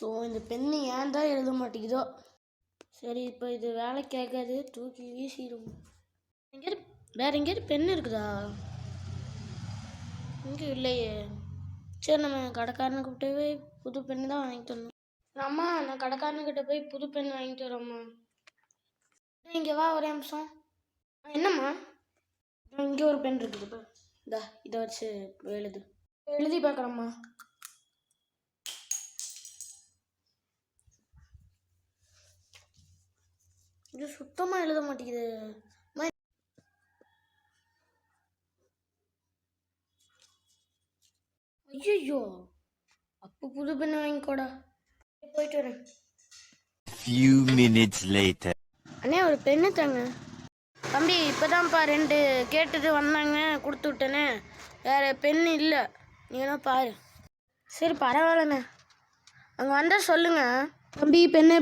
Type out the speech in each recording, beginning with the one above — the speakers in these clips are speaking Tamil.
ஸோ இந்த பெண்ணு ஏன் தான் எழுத மாட்டேங்குதோ. சரி, இப்போ இது வேலை கேட்காது, தூக்கி வீசிடும். எங்கேயாவது வேறு எங்கேயாவது பெண்ணு இருக்குதா? இங்கே இல்லையே. சரி, நம்ம கடைக்காரனை கூப்பிட்டு போய் புது பெண்ணு தான் வாங்கிட்டு வரணும். அம்மா, நான் கடைக்காரனுக்கிட்ட போய் புது பெண் வாங்கிட்டு வரேம்மா. இங்கே வா, ஒரே நிமிஷம். என்னம்மா? இங்கே ஒரு பெண் இருக்குது, இதை வச்சு எழுதி பார்க்குறேம்மா. இது சுத்தமாக எழுத மாட்டேங்குது. ஐயோ, அப்போ புது பெண்ணை வாங்கிக்கோடா. போயிட்டு வரேன். Few minutes later. அண்ணே, ஒரு பெண்ணு தாங்க. தம்பி, இப்போதான்ப்பா 2 கேட்டுட்டு வந்தாங்க, கொடுத்து விட்டேனே. வேறு பெண்ணு இல்லை, நீனா பாரு. சரி, பரவாயில்லண்ணே. அங்கே வந்தால் சொல்லுங்க. தம்பி, பெண்ணு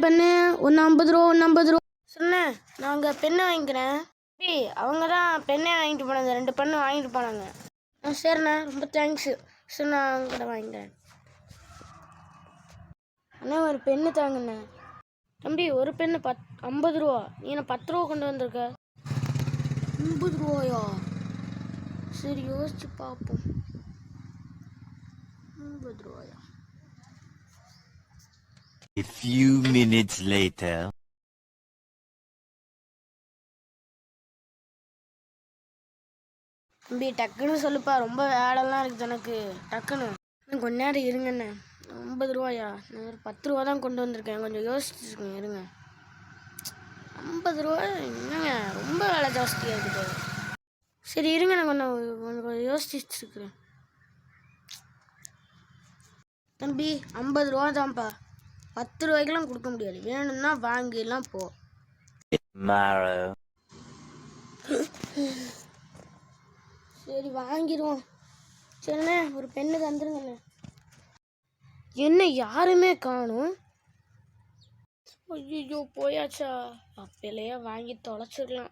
1 50 ரூபா, 1 50 ரூபா சொன்னேன். நான் அங்கே பெண்ணை வாங்கிக்கிறேன். தம்பி, அவங்க தான் பெண்ணே வாங்கிட்டு போனாங்க, 2 பெண்ணு வாங்கிட்டு போனாங்க. சரிண்ணா, ரொம்ப தேங்க்ஸு. சரி, நான் அவங்க வாங்கிக்கிறேன். அண்ணா, ஒரு பெண்ணு தாங்கண்ணே. தம்பி, ஒரு பெண்ணு 50 ரூபா. நீ என்ன 10 ரூபா கொண்டு வந்திருக்க? 50 ரூபாயா? சரி, யோசிச்சு பார்ப்போம். 50 ரூபாயா? A few minutes later. தம்பி, டக்குன்னு சொல்லுப்பா, ரொம்ப வேலைலாம் இருக்குது எனக்கு. டக்குன்னு கொஞ்ச நேரம் இருங்கண்ணே. 50 ரூபாயா? நான் ஒரு 10 ரூபா தான் கொண்டு வந்திருக்கேன், கொஞ்சம் யோசிச்சுருக்கேன், இருங்க. 50 ரூபா என்னங்க, ரொம்ப வேலை ஜாஸ்தியாக இருக்குது. சரி, இருங்க, நான் கொஞ்சம் யோசிச்சுருக்குறேன். தம்பி, 50 ரூபா தான்ப்பா, 10 ரூபாய்க்கெல்லாம் கொடுக்க முடியாது. வேணும்னா வாங்கிடலாம், போ. சரி, வாங்கிடுவோம். சரிண்ணே, ஒரு பெண்ணு தந்துருங்கண்ணே. என்ன யாருமே காணும்? ஐயோ, போயாச்சா? அப்பலையே வாங்கி தொலைச்சிடலாம்.